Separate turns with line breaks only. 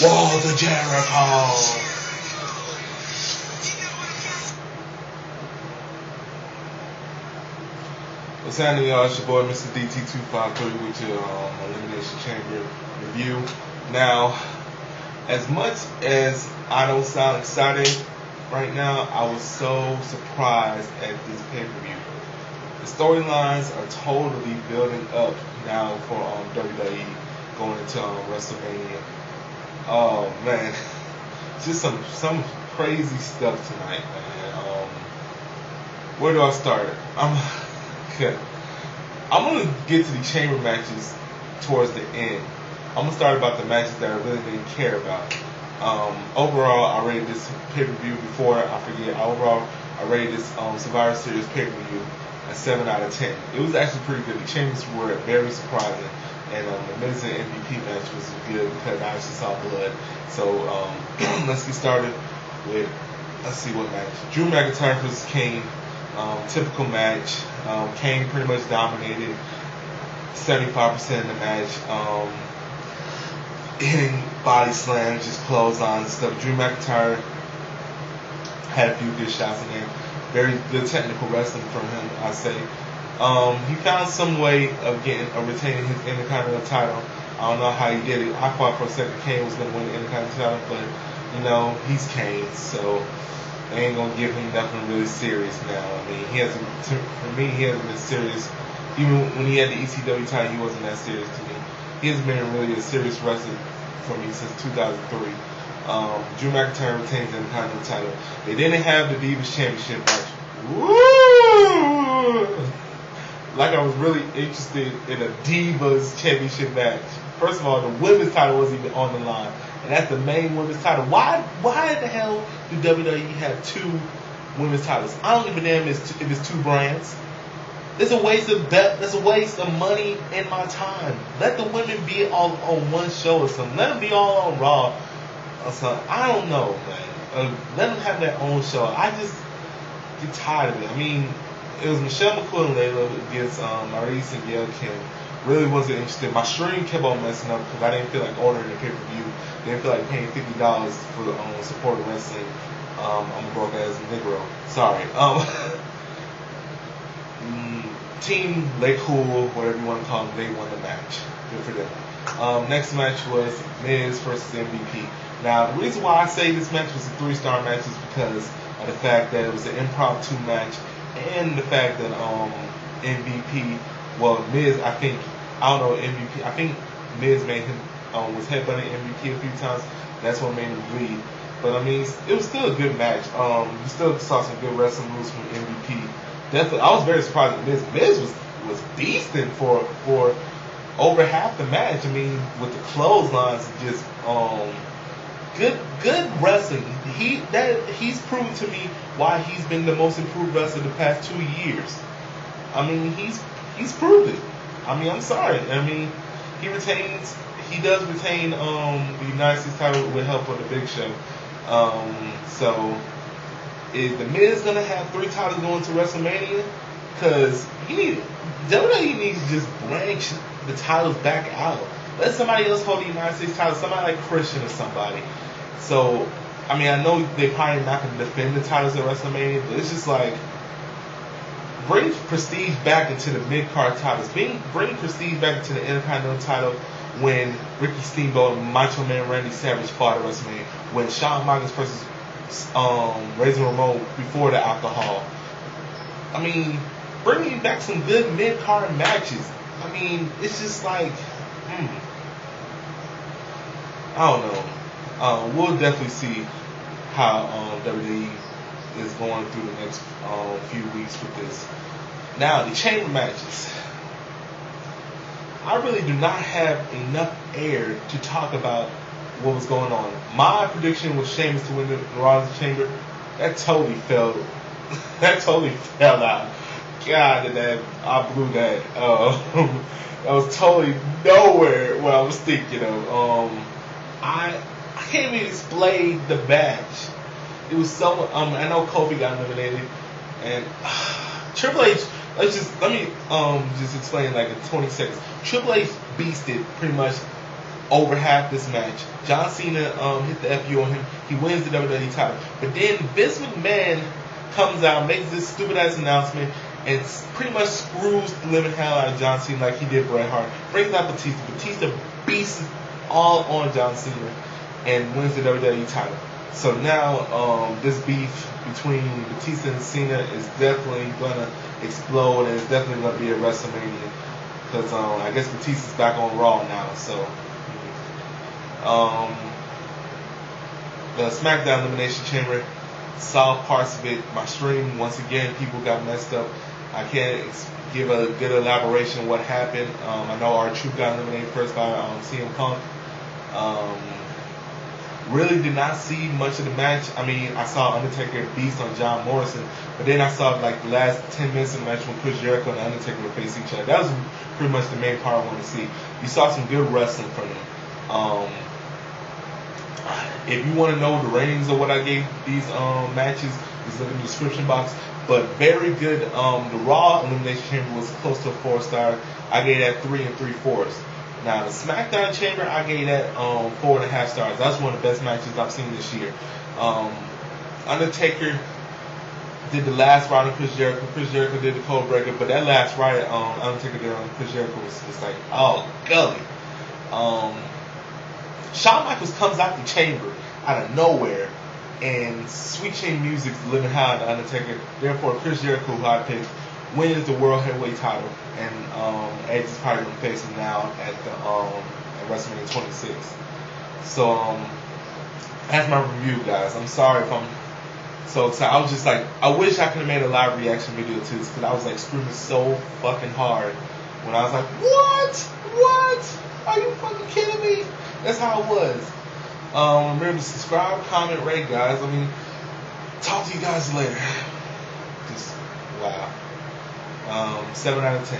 Wall to Jericho. What's happening, y'all? It's your boy, Mr. DT253 with your Elimination Chamber review. Now, as much as I don't sound excited right now, I was so surprised at this pay-per-view. The storylines are totally building up now for WWE going into WrestleMania. Oh man, just some crazy stuff tonight, man. Where do I start? I'm gonna get to the chamber matches towards the end. I'm gonna start about the matches that I really didn't care about. Overall, I rated this pay-per-view before I forget. Overall, I rated this Survivor Series pay-per-view a 7 out of 10. It was actually pretty good. The chambers were very surprising. And the Miz and MVP match was good because I actually saw blood. So let's get started with, let's see what match. Drew McIntyre versus Kane. Typical match. Kane pretty much dominated 75% of the match. Hitting body slams, just clotheslines and stuff. Drew McIntyre had a few good shots in there. Very good technical wrestling from him, I say. He found some way of retaining his Intercontinental title. I don't know how he did it. I thought for a second Kane was going to win the Intercontinental title, but you know, he's Kane, so they ain't going to give him nothing really serious now. I mean, for me, he hasn't been serious. Even when he had the ECW title, he wasn't that serious to me. He hasn't been really a serious wrestler for me since 2003. Drew McIntyre retains the Intercontinental title. They didn't have the Divas Championship match. Woo! Like I was really interested in a Divas Championship match. First of all, the women's title wasn't even on the line, and that's the main women's title. Why the hell do WWE have two women's titles? I don't give a damn if it's two brands. It's a waste of That's a waste of money and my time. Let the women be all on one show or something. Let them be all on Raw or something. I don't know, man. Let them have their own show. I just get tired of it. I mean, it was Michelle McCool and Layla against Maurice and Gail Kim. Really wasn't interested. My stream kept on messing up because I didn't feel like ordering the pay-per-view. Didn't feel like paying $50 for support of wrestling. I'm a broke ass Negro. Sorry. Team Lay Cool, whatever you want to call them, they won the match. Good for them. Next match was Miz versus MVP. Now, the reason why I say this match was a 3-star match is because of the fact that it was an impromptu match. And the fact that MVP, well, Miz, I think Miz made him, was headbutting MVP a few times. That's what made him bleed. But I mean, it was still a good match. You still saw some good wrestling moves from MVP. Definitely, I was very surprised at Miz. Miz was beasting for over half the match. I mean, with the clotheslines, just good wrestling. He's proven to me why he's been the most improved wrestler the past 2 years. I mean, he's proved it. I mean, I'm sorry. I mean, he does retain the United States title with help of the Big Show. So is the Miz gonna have 3 titles going to WrestleMania? Because WWE needs to just branch the titles back out. Let somebody else hold the United States title. Somebody like Christian or somebody. So, I mean, I know they're probably not going to defend the titles at WrestleMania, but it's just like, bring prestige back into the mid-card titles. Bring prestige back into the Intercontinental title when Ricky Steamboat and Macho Man Randy Savage fought at WrestleMania. When Shawn Michaels versus Razor Ramon before the alcohol. I mean, bringing back some good mid-card matches. I mean, it's just like, I don't know. We'll definitely see how WWE is going through the next few weeks with this. Now, the chamber matches. I really do not have enough air to talk about what was going on. My prediction was Sheamus to win the Rollins Chamber. That totally fell. That totally fell out. God, I blew that. That was totally nowhere what I was thinking of. I can't even explain the match. It was so. I know Kofi got eliminated, and Triple H. Let me just explain like in 20 seconds. Triple H beasted pretty much over half this match. John Cena hit the FU on him. He wins the WWE title. But then Vince McMahon comes out, makes this stupid ass announcement, and pretty much screws the living hell out of John Cena like he did Bret Hart. Brings out Batista. Batista beasts all on John Cena and wins the WWE title. So now this beef between Batista and Cena is definitely gonna explode, and it's definitely gonna be a WrestleMania. Because I guess Batista's back on Raw now, so. The Smackdown Elimination Chamber, saw parts of it. My stream, once again, people got messed up. I can't give a good elaboration of what happened. I know R-Truth got eliminated first by CM Punk. Really did not see much of the match. I mean, I saw Undertaker beast on John Morrison, but then I saw like the last 10 minutes of the match when Chris Jericho and Undertaker would face each other. That was pretty much the main part I wanted to see. You saw some good wrestling from them. If you want to know the ratings of what I gave these matches, just look in the description box. But very good. The Raw Elimination Chamber was close to a 4-star. I gave that 3 3/4. Now the Smackdown Chamber, I gave that 4.5 stars. That's one of the best matches I've seen this year. Undertaker did the last ride on Chris Jericho. Chris Jericho did the Code Breaker, but that last ride Undertaker did on Chris Jericho was just like, oh golly. Shawn Michaels comes out the chamber out of nowhere, and Sweet Chin Music's living high on the Undertaker. Therefore, Chris Jericho, who I picked, wins the World Heavyweight title, and Edge is probably going to face him now at the at WrestleMania 26. So that's my review, guys. I'm sorry if I'm so excited. I was just like, I wish I could have made a live reaction video to this, because I was like screaming so fucking hard when I was like, what? Are you fucking kidding me? That's how it was. Remember to subscribe, comment, rate, guys. I mean, talk to you guys later. Just wow. 7 out of 10.